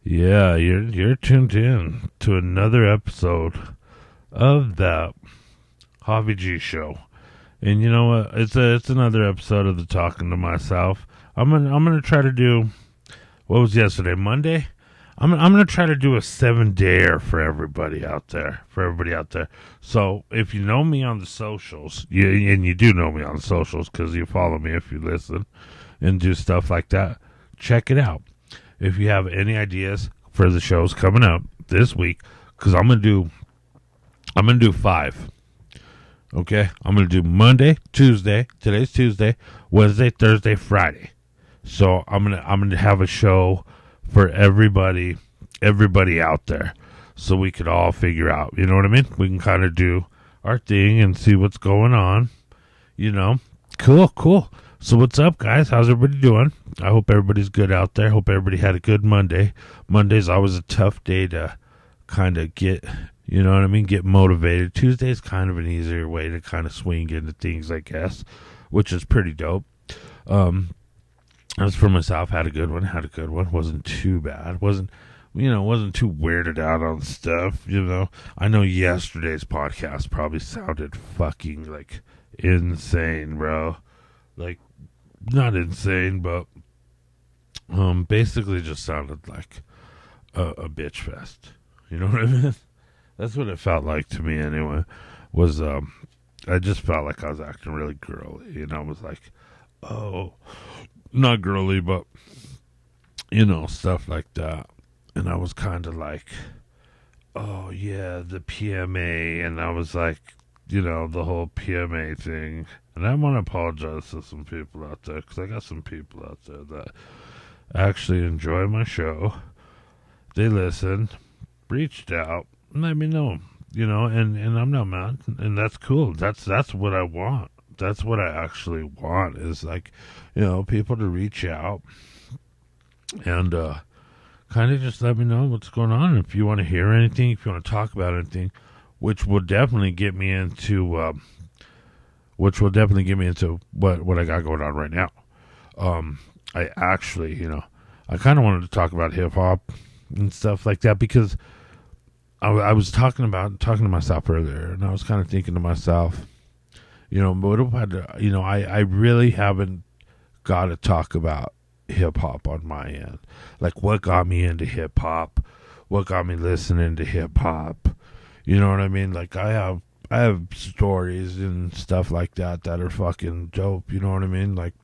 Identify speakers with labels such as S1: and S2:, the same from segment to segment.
S1: Yeah, you're tuned in to another episode of that Javi G show. And you know what? It's another episode of the Talking to Myself. I'm gonna try to do what was yesterday, Monday? I'm gonna try to do a 7-dayer for everybody out there. So if you know me on the socials, and you do know me on the socials because you follow me if you listen and do stuff like that, check it out. If you have any ideas for the shows coming up this week, because I'm gonna do 5. Okay, I'm gonna do Monday, Tuesday. Today's Tuesday, Wednesday, Thursday, Friday. So I'm gonna have a show for everybody out there, so we could all figure out. You know what I mean? We can kind of do our thing and see what's going on. You know, cool. So what's up, guys? How's everybody doing? I hope everybody's good out there. Hope everybody had a good Monday. Monday's always a tough day to kind of get, you know what I mean, get motivated. Tuesday's kind of an easier way to kind of swing into things, I guess, which is pretty dope. As for myself, had a good one. Wasn't too bad. Wasn't too weirded out on stuff, I know yesterday's podcast probably sounded fucking, like, insane, bro. Like, not insane, but basically just sounded like a bitch fest. You know what I mean? That's what it felt like to me anyway. Was I just felt like I was acting really girly, I was like, oh, not girly, but stuff like that. And I was kind of like, oh yeah, the PMA, and I was like, the whole PMA thing. And I want to apologize to some people out there, because I got some people out there that actually enjoy my show. They listened, reached out, and let me know, and I'm not mad, and that's cool. That's what I want. That's what I actually want, is like, people to reach out and kind of just let me know what's going on. If you want to hear anything, if you want to talk about anything, which will definitely get me into what I got going on right now. I actually, I kind of wanted to talk about hip hop and stuff like that, because I was talking to myself earlier, and I was kind of thinking to myself, I really haven't got to talk about hip hop on my end. Like, what got me into hip hop? What got me listening to hip hop? You know what I mean? Like, I have stories and stuff like that are fucking dope. You know what I mean? Like,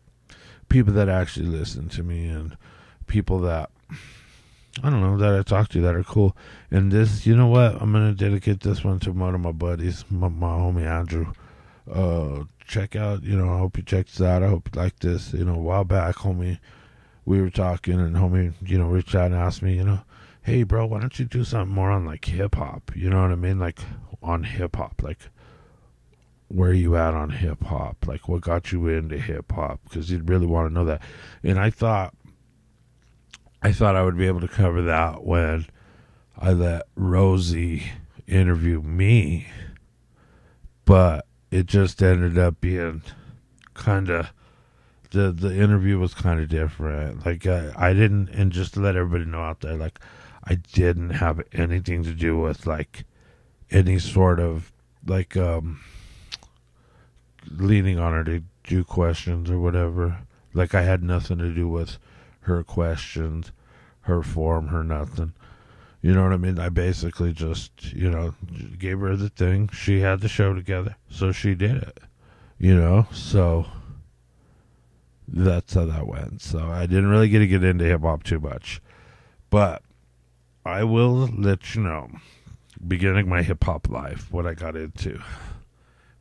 S1: people that actually listen to me, and people that, I don't know, that I talk to that are cool. And this, you know what? I'm going to dedicate this one to one of my buddies, my homie Andrew. Check out, I hope you check this out. I hope you like this. A while back, homie, we were talking, and homie, reached out and asked me, hey, bro, why don't you do something more on, like, hip-hop? You know what I mean? Like, on hip-hop. Like, where are you at on hip-hop? Like, what got you into hip-hop? Because you'd really want to know that. And I thought I would be able to cover that when I let Rosie interview me. But it just ended up being kind of, the interview was kind of different. Like, I didn't, and just to let everybody know out there, like, I didn't have anything to do with, like, any sort of, like, leaning on her to do questions or whatever. Like, I had nothing to do with her questions, her form, her nothing. You know what I mean? I basically just, gave her the thing. She had the show together, so she did it. So that's how that went. So I didn't really get into hip-hop too much. But I will let you know, beginning my hip-hop life, what I got into.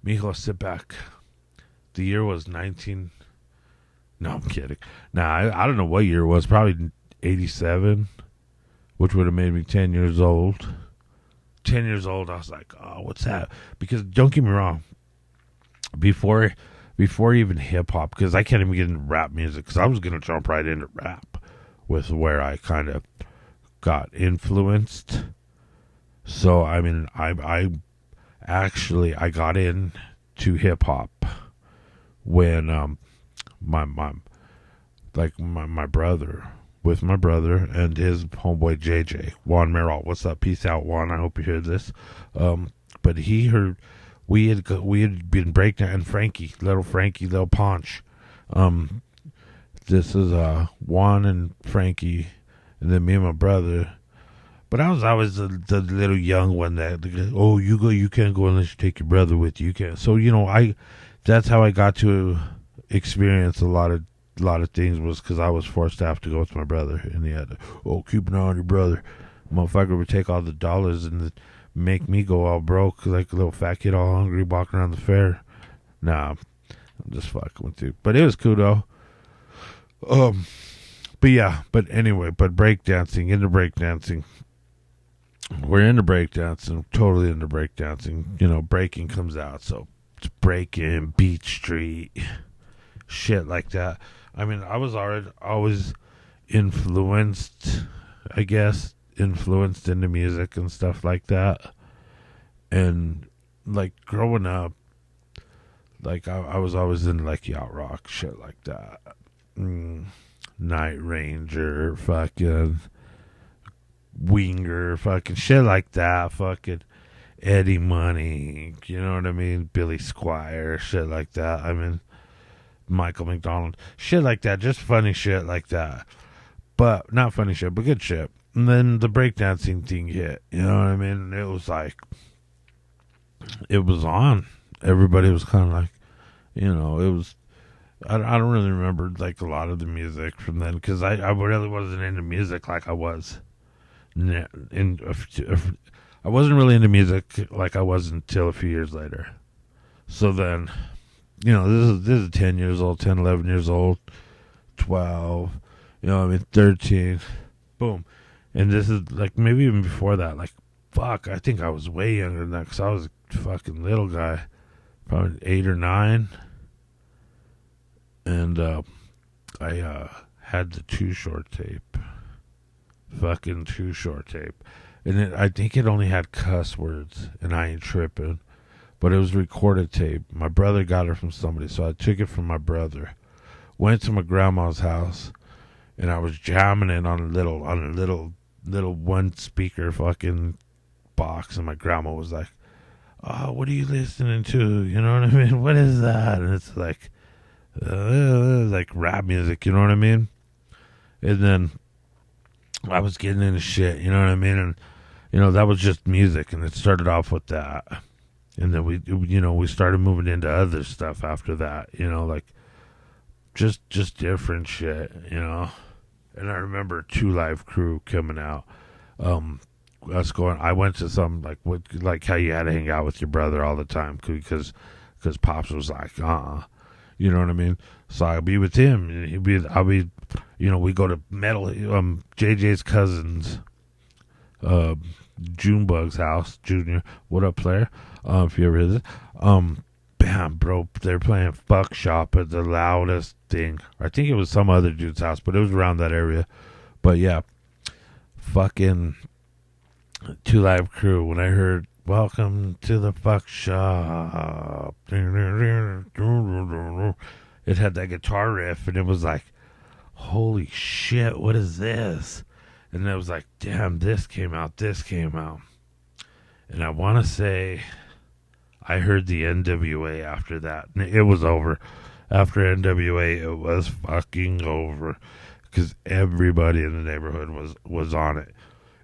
S1: Mijo, sit back. The year was 19... No, I'm kidding. Nah, I don't know what year it was. Probably 87, which would have made me 10 years old. 10 years old, I was like, oh, what's that? Because, don't get me wrong, before even hip-hop, because I can't even get into rap music, because I was going to jump right into rap with where I kind of got influenced. So, I mean, I got into hip-hop when my brother with my brother and his homeboy JJ, Juan Merrill. What's up? Peace out, Juan. I hope you hear this. But he heard we had been breaking, and Frankie, little Ponch. This is Juan and Frankie, and then me and my brother. But I was always the little young one that, oh, you can't go unless you take your brother with you. You can't. So that's how I got to experience a lot of things, was because I was forced to have to go with my brother, and he had to, keep an eye on your brother. Motherfucker would take all the dollars and make me go all broke like a little fat kid, all hungry, walking around the fair. Nah, I'm just fucking with you. But it was cool though. But anyway, into breakdancing. We're into breakdancing, totally into breakdancing. Breaking comes out, so it's breaking, Beach Street, shit like that. I mean, I was always influenced into music and stuff like that. And like growing up, like I was always in like yacht rock, shit like that. Night Ranger, fucking Winger, fucking shit like that, fucking Eddie Money, you know what I mean? Billy Squire, shit like that. I mean, Michael McDonald, shit like that, just funny shit like that. But not funny shit, but good shit. And then the breakdancing thing hit, you know what I mean? It was like, it was on. Everybody was kind of like, it was. I don't really remember like a lot of the music from then, because I really wasn't into music like I was. I wasn't really into music like I was until a few years later. So then, this is 10 years old, 10, 11 years old, 12, 13, boom. And this is like maybe even before that, like, fuck, I think I was way younger than that, because I was a fucking little guy, probably 8 or 9. And I had the Too Short tape. Fucking Too Short tape. And I think it only had cuss words, and I ain't tripping. But it was recorded tape. My brother got it from somebody, so I took it from my brother. Went to my grandma's house, and I was jamming it on a little one speaker fucking box, and my grandma was like, "Oh, what are you listening to? You know what I mean? What is that?" And it's like rap music, you know what I mean? And then I was getting into shit, you know what I mean? And that was just music, and it started off with that. And then we started moving into other stuff after that, like just different shit, And I remember Two Live Crew coming out. I went to some like how you had to hang out with your brother all the time, because Pops was like, you know what I mean? So I'd be with him, and we go to metal, JJ's cousin's, Junebug's house, Junior. What up, player? If you ever hear this, bam, bro, they're playing Fuck Shop at the loudest thing. I think it was some other dude's house, but it was around that area. But yeah, fucking Two Live Crew. When I heard "Welcome to the Fuck Shop," it had that guitar riff, and it was like, holy shit, what is this? And it was like, damn, this came out. And I want to say I heard the NWA after that. It was over. After NWA, it was fucking over, because everybody in the neighborhood was on it.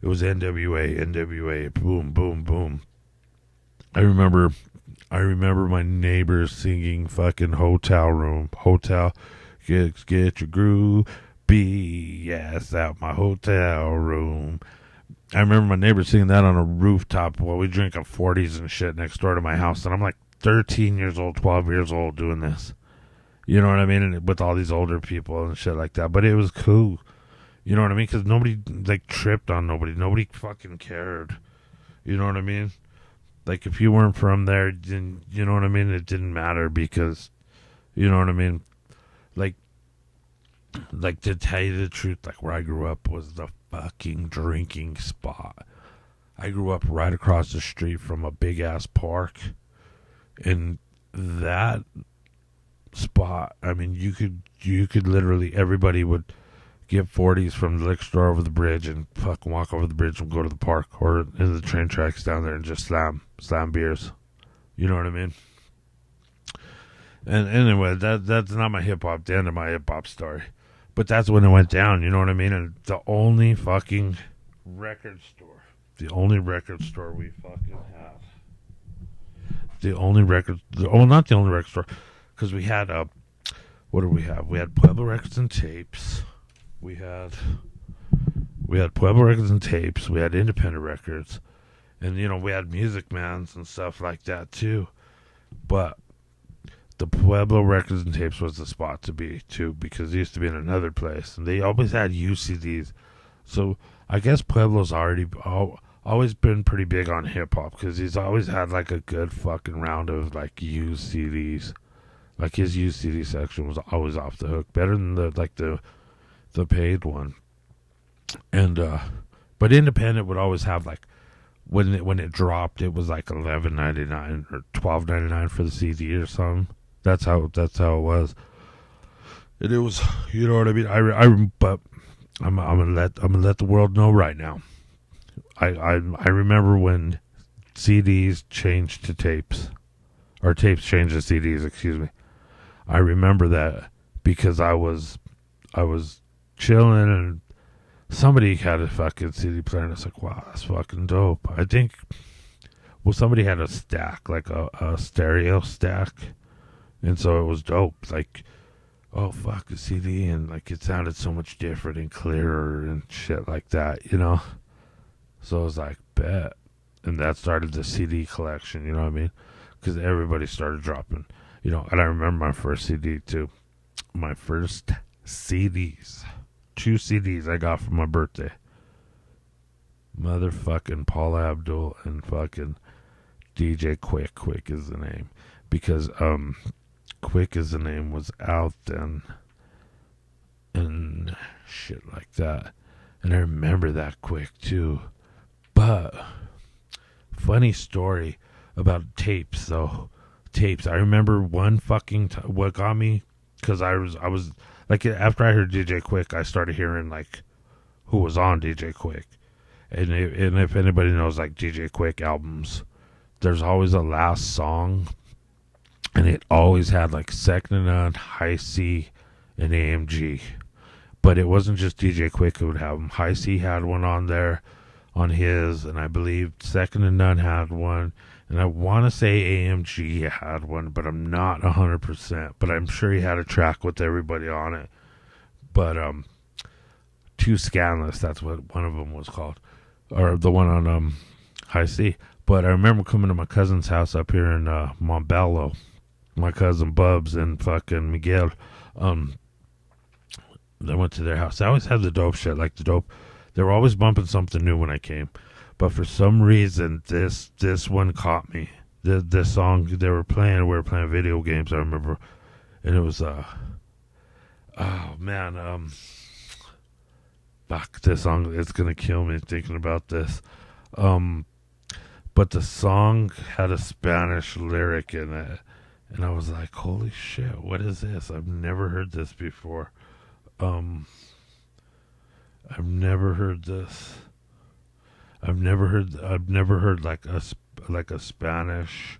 S1: It was NWA, boom, boom, boom. I remember my neighbors singing fucking Hotel, get your groove, BS out my hotel room. I remember my neighbor singing that on a rooftop while we drinking 40s and shit next door to my house, and I'm like 13 years old, 12 years old doing this. You know what I mean? And with all these older people and shit like that. But it was cool. You know what I mean? Because nobody, tripped on nobody. Nobody fucking cared. You know what I mean? If you weren't from there, then, you know what I mean? It didn't matter, because, you know what I mean? To tell you the truth, where I grew up was the fucking drinking spot. I grew up right across the street from a big-ass park. And that spot, I mean, you could literally, everybody would get 40s from the liquor store over the bridge and fucking walk over the bridge and go to the park or in the train tracks down there and just slam beers. You know what I mean? And anyway, that's not my hip hop, the end of my hip hop story. But that's when it went down, you know what I mean? And the only fucking record store we fucking have. Not the only record store, because we had, what did we have? We had Pueblo Records and Tapes. We had Pueblo Records and Tapes. We had Independent Records. And, you know, we had Music Mans and stuff like that, too. But the Pueblo Records and Tapes was the spot to be, too, because it used to be in another place. And they always had UCDs. So I guess Pueblo's always been pretty big on hip-hop, because he's always had, like, a good fucking round of, like, used CDs. Like, his used CD section was always off the hook. Better than the paid one. And, but Independent would always have, like, when it dropped, it was like $11.99 or $12.99 for the CD or something. That's how it was. And it was, you know what I mean. But I'm gonna let the world know right now. I remember when CDs changed to tapes, or tapes changed to CDs. Excuse me. I remember that because I was chilling and somebody had a fucking CD player, and I was like, wow, that's fucking dope. I think, well, somebody had a stack, like a stereo stack, and so it was dope. Like, oh, fuck, a CD, and, like, it sounded so much different and clearer and shit like that, you know? So I was like, bet. And that started the CD collection, you know what I mean? Because everybody started dropping, you know, and I remember my first CD, too. My first CDs. 2 CDs I got for my birthday. Motherfucking Paula Abdul and fucking DJ Quick. Quick is the name. Because Quick is the name was out then. And shit like that. And I remember that Quick too. But funny story about tapes though. Tapes. I remember one fucking what got me, because I was like, after I heard DJ Quick, I started hearing, like, who was on DJ Quick. And if anybody knows, like, DJ Quick albums, there's always a last song, and it always had, like, Second to None, High C, and AMG. But it wasn't just DJ Quick who would have them. High C had one on there, on his, and I believe Second to None had one. And I want to say AMG had one, but I'm not 100%. But I'm sure he had a track with everybody on it. But Too Scanless, that's what one of them was called. Or the one on High C. But I remember coming to my cousin's house up here in Montbello. My cousin Bubs and fucking Miguel. I went to their house. They always had the dope shit. Like the dope. They were always bumping something new when I came. But for some reason, this one caught me. This song they were playing, we were playing video games, I remember. And it was, oh man, fuck, this song, it's gonna kill me thinking about this. But the song had a Spanish lyric in it. And I was like, holy shit, what is this? I've never heard this before. I've never heard this. I've never heard like a Spanish,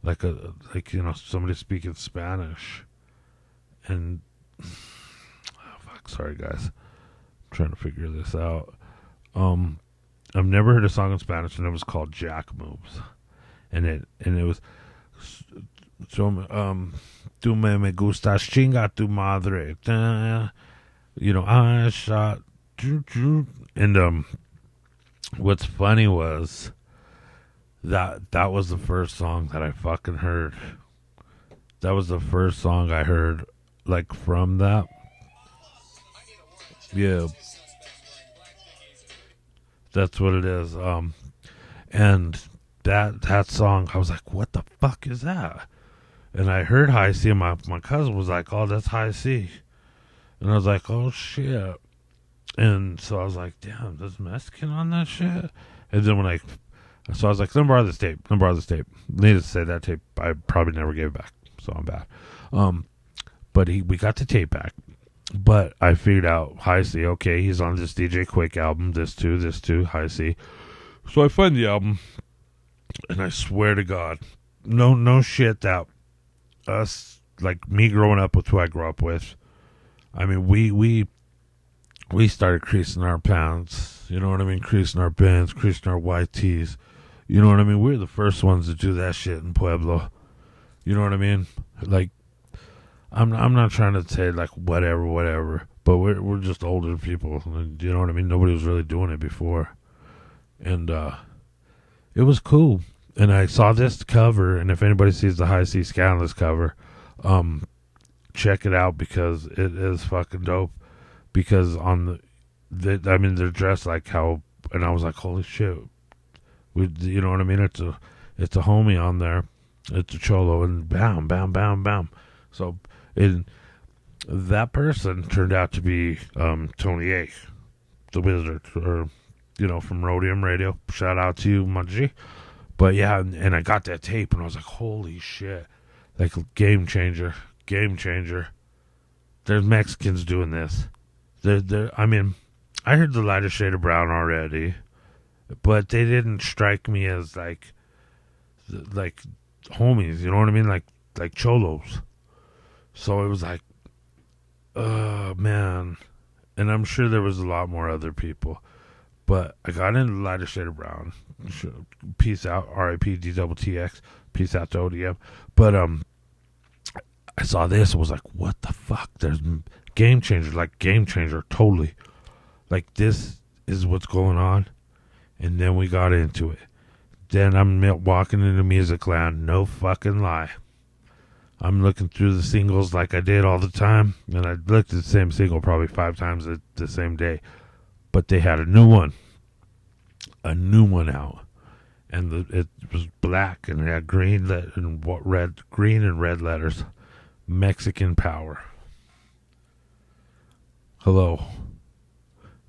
S1: like you know, somebody speaking Spanish, and oh, fuck, sorry guys, I'm trying to figure this out. I've never heard a song in Spanish, and it was called Jack Moves, and it was so tu me gustas chinga tu madre, you know, I shot, and what's funny was that was the first song that I fucking heard. That was the first song I heard, like, from that. Yeah. That's what it is. And that song, I was like, what the fuck is that? And I heard High C, and my cousin was like, oh, that's High C. And I was like, oh, shit. And so I was like, damn, there's Mexican on that shit? And then so I was like, let me borrow this tape. Needless to say, that tape, I probably never gave it back. So I'm bad. But we got the tape back. But I figured out High C, okay, he's on this DJ Quick album, this too, High C. So I find the album, and I swear to God, no shit that us, like me growing up with who I grew up with, I mean, we started creasing our pants, you know what I mean? Creasing our bands, creasing our white tees. You know what I mean? We're the first ones to do that shit in Pueblo. You know what I mean? Like, I'm not trying to say like whatever, but we're just older people. You know what I mean? Nobody was really doing it before, and it was cool. And I saw this cover, and if anybody sees the High C Scandalous cover, check it out because it is fucking dope. Because on I mean, they're dressed like how, and I was like, holy shit, you know what I mean? It's a homie on there, it's a cholo, and bam, bam, bam, bam. So that person turned out to be Tony A, the Wizard, or from Rhodium Radio. Shout out to you, my G. But yeah, and I got that tape, and I was like, holy shit, like game changer. There's Mexicans doing this. I mean, I heard the Lighter Shade of Brown already, but they didn't strike me as like homies. You know what I mean? Like cholos. So it was like, man. And I'm sure there was a lot more other people. But I got into Lighter Shade of Brown. Peace out, R.I.P. DTTX. Peace out to ODM. But I saw this and was like, what the fuck? There's game changer, totally. Like, this is what's going on. And then we got into it. Then I'm walking into Music Land, no fucking lie. I'm looking through the singles like I did all the time, and I looked at the same single probably 5 times the same day. But they had a new one out, and it was black, and it had green and red letters, Mexican Power. Hello,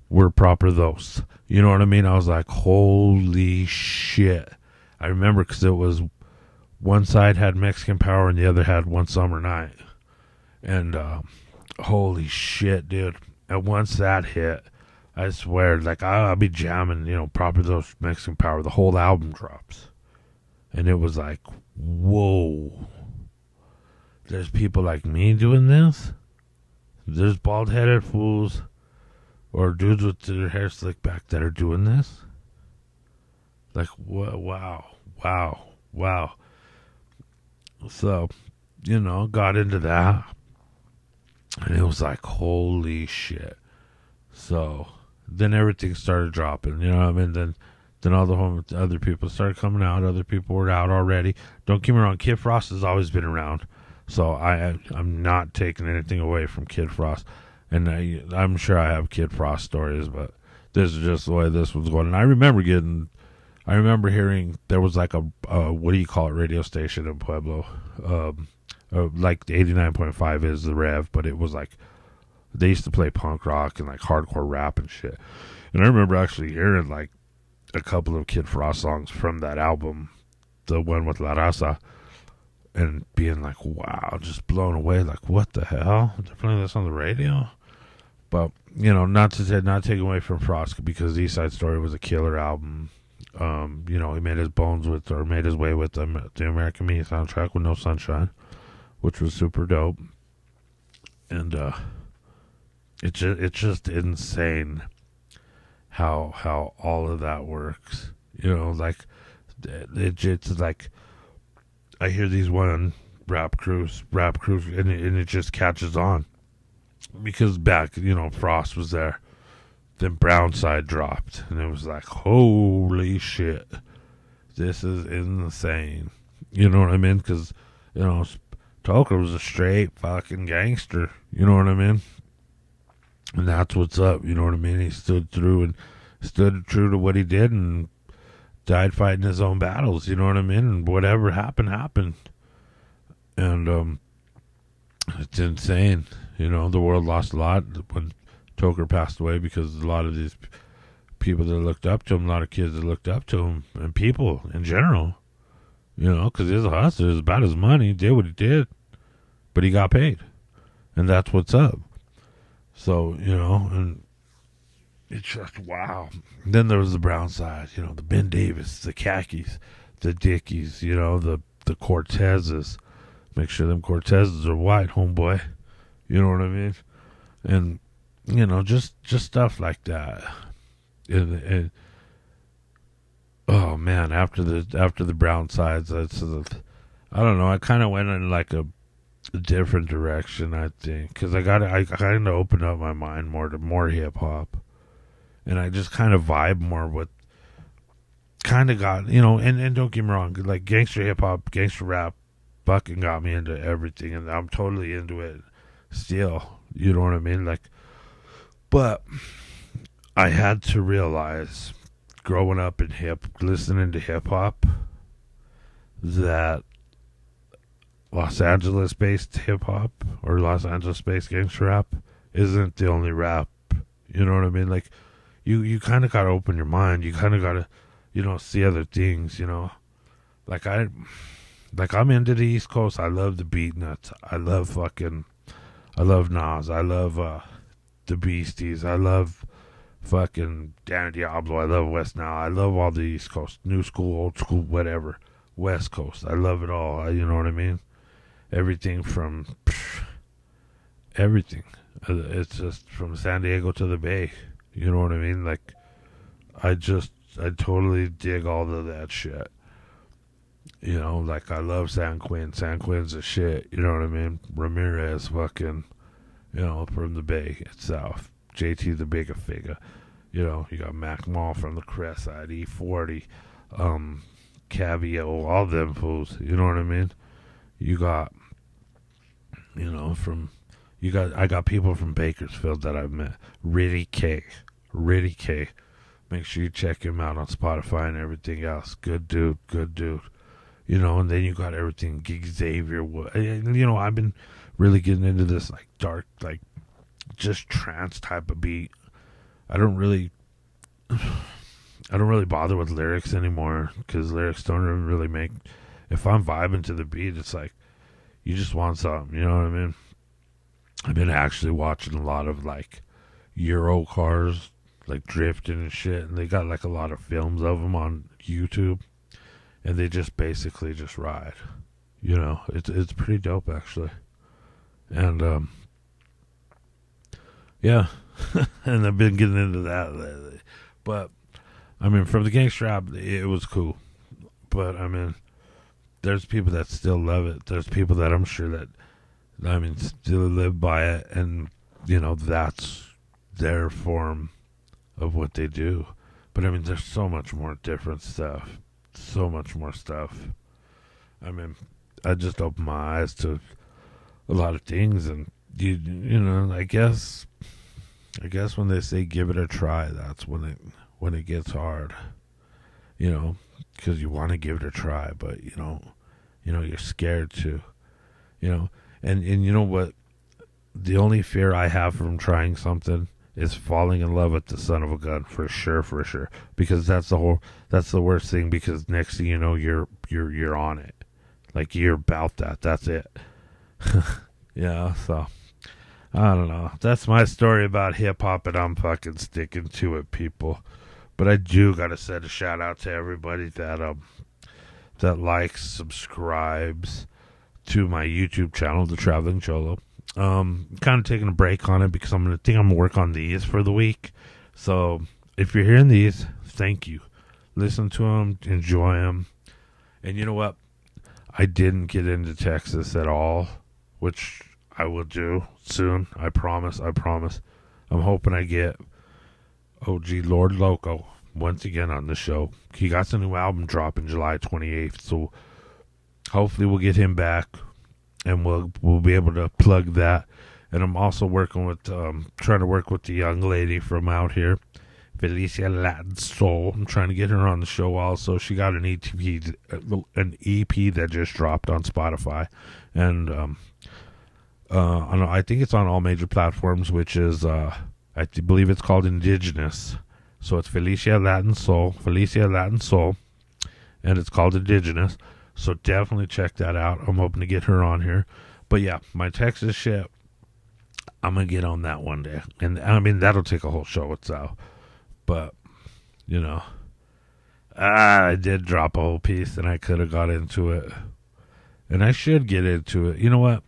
S1: we're proper those. You know what I mean? I was like, holy shit. I remember because it was one side had Mexican Power and the other had One Summer Night. And holy shit, dude. And once that hit, I swear, like, I'll be jamming, proper those Mexican Power. The whole album drops. And it was like, whoa. There's people like me doing this? There's bald-headed fools or dudes with their hair slicked back that are doing this? Like, wow. So, got into that. And it was like, holy shit. So, then everything started dropping, you know what I mean? Then all the other people started coming out. Other people were out already. Don't get me wrong, Kid Frost has always been around. So I'm not taking anything away from Kid Frost. And I'm sure I have Kid Frost stories, but this is just the way this was going. And I remember hearing there was like a what do you call it, radio station in Pueblo. Like the 89.5 is the Rev, but it was like they used to play punk rock and like hardcore rap and shit. And I remember actually hearing like a couple of Kid Frost songs from that album, the one with La Raza, and being like, wow, just blown away. Like, what the hell? They're playing this on the radio? But, not taking away from Frost, because East Side Story was a killer album. He made his way with the American Me soundtrack with No Sunshine, which was super dope. And it's just insane how all of that works. Like, it's like, I hear these one rap crews, and it just catches on. Because back, Frost was there. Then Brownside dropped. And it was like, holy shit. This is insane. You know what I mean? Because, Toker was a straight fucking gangster. You know what I mean? And that's what's up. You know what I mean? He stood true to what he did and died fighting his own battles, you know what I mean? And whatever happened. And it's insane. The world lost a lot when Toker passed away, because a lot of these people that looked up to him, a lot of kids that looked up to him, and people in general, because he's a hustler. It's about his money. He did what he did, but he got paid. And that's what's up. So, and it's just wow. Then there was the brown side, the Ben Davis, the khakis, the Dickies, the Cortezes. Make sure them Cortezes are white, homeboy. You know what I mean? And just stuff like that. And oh man, after the brown sides, I don't know. I kind of went in like a different direction, I think, because I kind of opened up my mind more to more hip hop, and I just kind of vibe more with. Kind of got and don't get me wrong, like gangster hip hop, gangster rap, fucking got me into everything, and I'm totally into it still. You know what I mean? Like, but I had to realize, growing up in listening to hip hop, that Los Angeles based hip hop or Los Angeles based gangster rap isn't the only rap. You know what I mean? Like, you kind of gotta open your mind. You kind of gotta, see other things. Like I'm into the East Coast. I love the Beatnuts. I love Nas. I love the Beasties. I love fucking Danny Diablo. I love West Now. I love all the East Coast, new school, old school, whatever. West Coast. I love it all. You know what I mean? Everything from everything. It's just from San Diego to the Bay. You know what I mean? Like, I totally dig all of that shit. Like, I love San Quinn. San Quinn's a shit. You know what I mean? Ramirez, fucking, from the Bay itself. JT the Bigger Figure. You got Mac Mall from the Crest Side, E40, Cavio, all them fools. You know what I mean? You got, I got people from Bakersfield that I've met. Ritty K. Make sure you check him out on Spotify and everything else. Good dude. And then you got everything. Gig Xavier. I've been really getting into this, like, dark, like, just trance type of beat. I don't really bother with lyrics anymore, because lyrics don't really make. If I'm vibing to the beat, it's like you just want something. You know what I mean? I've been actually watching a lot of, like, Euro cars, like, drifting and shit, and they got, like, a lot of films of them on YouTube, and they just basically just ride. It's pretty dope, actually. And yeah. And I've been getting into that lately. But I mean, from the gangster rap, it was cool. But I mean, there's people that still love it. There's people that I'm sure that, still live by it, and that's their form of what they do. But I mean, there's so much more different stuff. So much more stuff. I mean, I just opened my eyes to a lot of things, and I guess when they say give it a try, that's when it gets hard. Because you want to give it a try, but you're scared to. And you know what? The only fear I have from trying something is falling in love with the son of a gun, for sure. Because that's the worst thing. Because next thing you know, you're on it, like, you're about that. That's it. Yeah. So I don't know. That's my story about hip hop, and I'm fucking sticking to it, people. But I do gotta send a shout out to everybody that likes, subscribes to my YouTube channel, The Traveling Cholo. Kind of taking a break on it because I'm gonna work on these for the week. So if you're hearing these, thank you. Listen to them, enjoy them. And you know what? I didn't get into Texas at all, which I will do soon. I promise. I'm hoping I get OG Lord Loco once again on the show. He got a new album dropping July 28th, so hopefully we'll get him back, and we'll be able to plug that. And I'm also working with trying to work with the young lady from out here, Felicia Latin Soul. I'm trying to get her on the show also. She got an EP that just dropped on Spotify, and I think it's on all major platforms, which is I believe it's called Indigenous. So it's Felicia Latin Soul, and it's called Indigenous. So definitely check that out. I'm hoping to get her on here. But yeah, my Texas shit, I'm gonna get on that one day, and I mean that'll take a whole show itself. But you know, I did drop a whole piece, and I could have got into it, and I should get into it. You know what?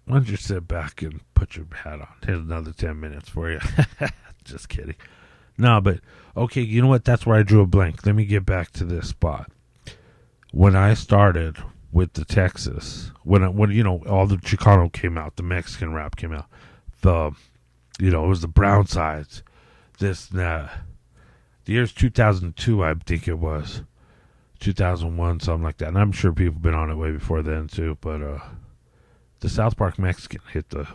S1: Why don't you sit back and put your hat on? Here's another 10 minutes for you. Just kidding. No, but okay. You know what? That's where I drew a blank. Let me get back to this spot. When I started with the Texas, when you know all the Chicano came out, the Mexican rap came out, it was the brown sides, this and that. The year's 2002, I think it was 2001, something like that. And I'm sure people been on it way before then too. But the South Park Mexican hit the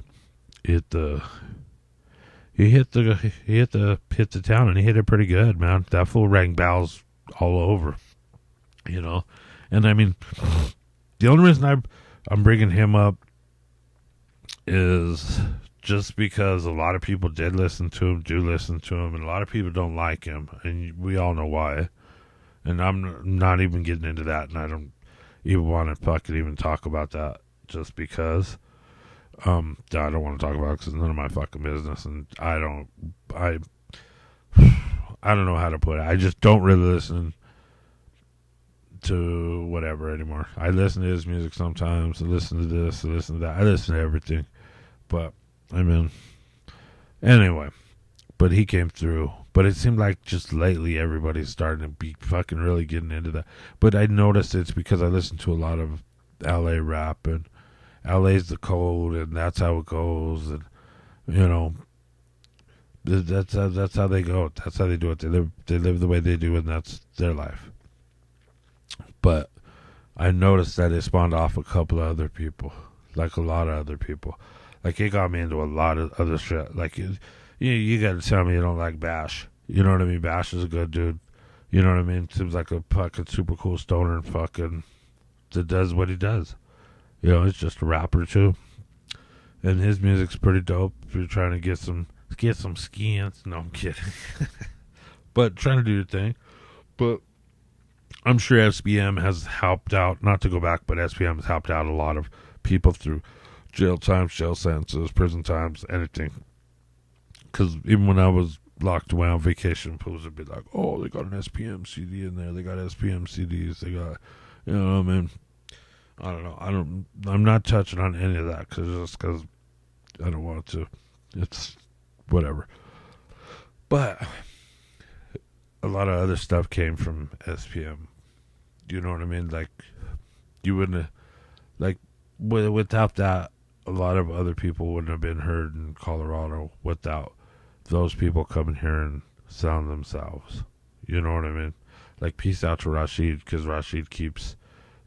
S1: town, and he hit it pretty good, man. That fool rang bells all over, you know. And I mean, the only reason I'm bringing him up is just because a lot of people do listen to him, and a lot of people don't like him, and we all know why. And I'm not even getting into that, and I don't even want to fucking even talk about that, just because. I don't want to talk about it because it's none of my fucking business, and I don't know how to put it. I just don't really listen to whatever anymore. I listen to his music sometimes. I listen to this. I listen to that. I listen to everything. But I mean, anyway. But he came through. But it seemed like just lately everybody's starting to be fucking really getting into that. But I noticed it's because I listen to a lot of LA rap, and LA's the code, and that's how it goes, and you know, that's how they go. That's how they do it. They live the way they do, and that's their life. But I noticed that it spawned off a couple of other people, like a lot of other people. Like it got me into a lot of other shit. Like you got to tell me you don't like Bash. You know what I mean? Bash is a good dude. You know what I mean? Seems like a fucking super cool stoner and fucking that does what he does. You know, he's just a rapper too, and his music's pretty dope. If you're trying to get some skins, no, I'm kidding. But trying to do your thing. But I'm sure SBM has helped out. Not to go back, but SBM has helped out a lot of people through jail times, jail sentences, prison times, anything. Because even when I was locked away on vacation, people would be like, "Oh, they got an SPM CD in there. They got SPM CDs. They got, you know what I mean." I don't know. I'm not touching on any of that because I don't want to. It's whatever. But a lot of other stuff came from SPM. Do you know what I mean? Like you wouldn't have, like without that, a lot of other people wouldn't have been heard in Colorado without those people coming here and sound themselves. You know what I mean? Like peace out to Rashid, because Rashid keeps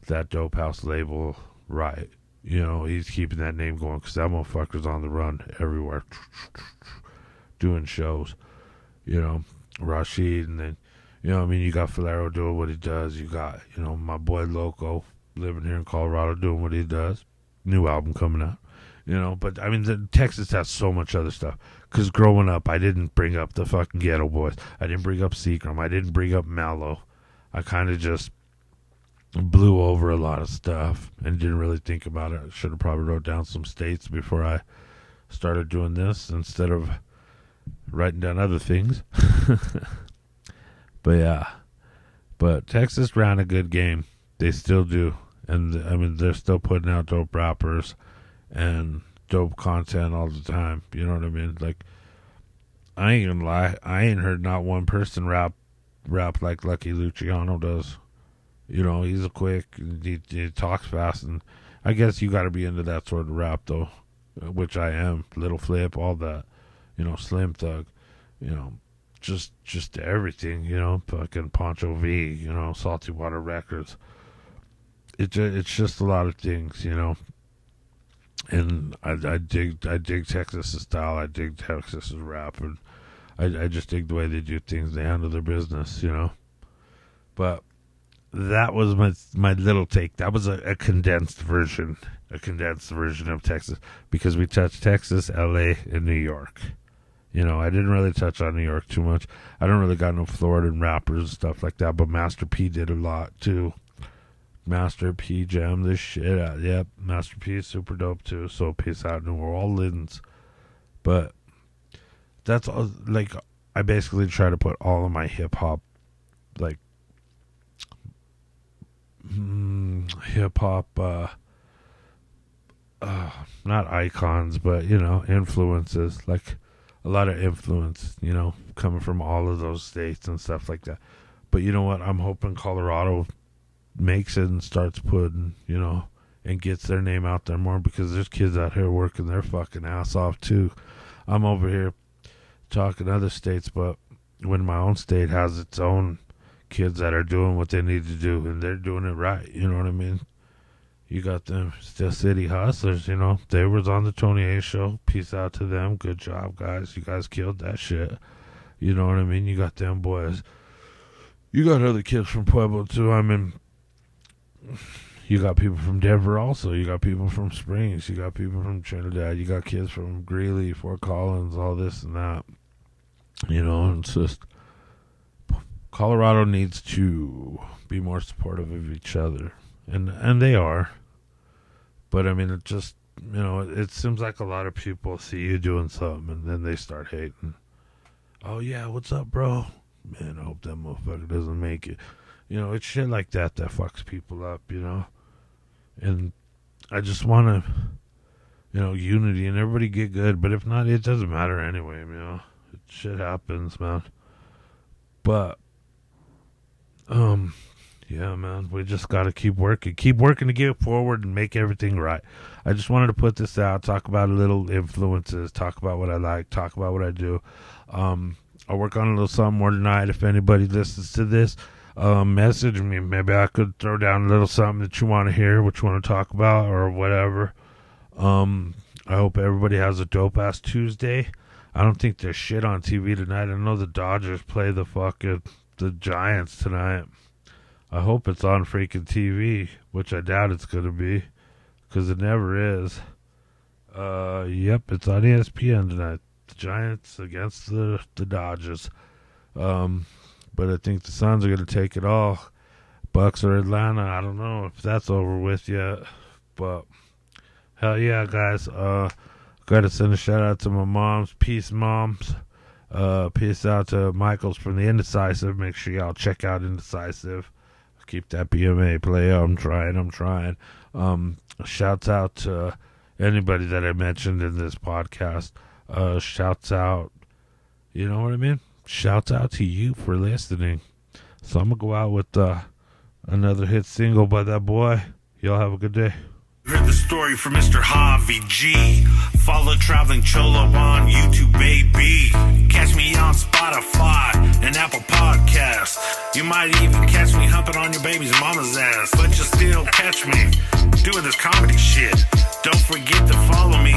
S1: that Dope House label right. You know, he's keeping that name going because that motherfucker's on the run everywhere doing shows. You know, Rashid, and then, you know, I mean, you got Falero doing what he does. You got, you know, my boy Loco living here in Colorado doing what he does. New album coming out. You know, but I mean, Texas has so much other stuff. Because growing up, I didn't bring up the fucking Ghetto Boys. I didn't bring up Seagram. I didn't bring up Mallow. I kind of just blew over a lot of stuff and didn't really think about it. I should have probably wrote down some states before I started doing this instead of writing down other things. But yeah, but Texas ran a good game. They still do. And I mean, they're still putting out dope rappers and dope content all the time. You know what I mean? Like, I ain't gonna lie, I ain't heard not one person rap like Lucky Luciano does. You know, he's a quick, he talks fast, and I guess you got to be into that sort of rap, though, which I am. Little Flip, all that, you know, Slim Thug, you know, just everything, you know, fucking Poncho V, you know, Salty Water Records. It's just a lot of things, you know, and I dig Texas' style, I dig Texas' rap, and I just dig the way they do things, they handle their business, you know, but that was my little take. That was a condensed version of Texas, because we touched Texas, LA, and New York. You know, I didn't really touch on New York too much. I don't really got no Florida and rappers and stuff like that, but Master P did a lot too. Master P jammed this shit out. Yep, Master P is super dope too. So peace out, New Orleans. But that's all, like, I basically try to put all of my hip hop, like, hip hop, not icons, but, you know, influences, like a lot of influence, you know, coming from all of those states and stuff like that. But you know what? I'm hoping Colorado makes it and starts putting, you know, and gets their name out there more, because there's kids out here working their fucking ass off too. I'm over here talking other states, but when my own state has its own kids that are doing what they need to do, and they're doing it right, you know what I mean? You got them still city hustlers, you know. They was on the Tony A show. Peace out to them. Good job, guys. You guys killed that shit. You know what I mean? You got them boys. You got other kids from Pueblo too. I mean, you got people from Denver also. You got people from Springs. You got people from Trinidad. You got kids from Greeley, Fort Collins, all this and that. You know, it's just Colorado needs to be more supportive of each other, and they are. But I mean, it just, you know, it seems like a lot of people see you doing something and then they start hating. Oh yeah, what's up, bro? Man, I hope that motherfucker doesn't make it. You know, it's shit like that that fucks people up, you know. And I just want to, you know, unity and everybody get good. But if not, it doesn't matter anyway, you know. Shit happens, man. But, yeah, man, we just got to keep working to get forward and make everything right. I just wanted to put this out, talk about a little influences, talk about what I like, talk about what I do. I'll work on a little something more tonight. If anybody listens to this, message me. Maybe I could throw down a little something that you want to hear, what you want to talk about, or whatever. I hope everybody has a dope-ass Tuesday. I don't think there's shit on TV tonight. I know the Dodgers play the Giants tonight. I hope it's on freaking TV, which I doubt it's going to be, because it never is. Yep, it's on ESPN tonight. The Giants against the Dodgers. But I think the Suns are going to take it all. Bucks or Atlanta, I don't know if that's over with yet. But, hell yeah, guys. Got to send a shout out to my moms. Peace, moms. Peace out to Michaels from the Indecisive. Make sure y'all check out Indecisive. Keep that BMA play. I'm trying. Shouts out to anybody that I mentioned in this podcast. Shouts out, you know what I mean? Shouts out to you for listening. So I'm going to go out with another hit single by that boy. Y'all have a good day.
S2: Heard the story from Mr. Javi G. Follow Traveling Cholo on YouTube, baby. Catch me on Spotify and Apple Podcasts. You might even catch me humping on your baby's mama's ass, but you'll still catch me doing this comedy shit. Don't forget to follow me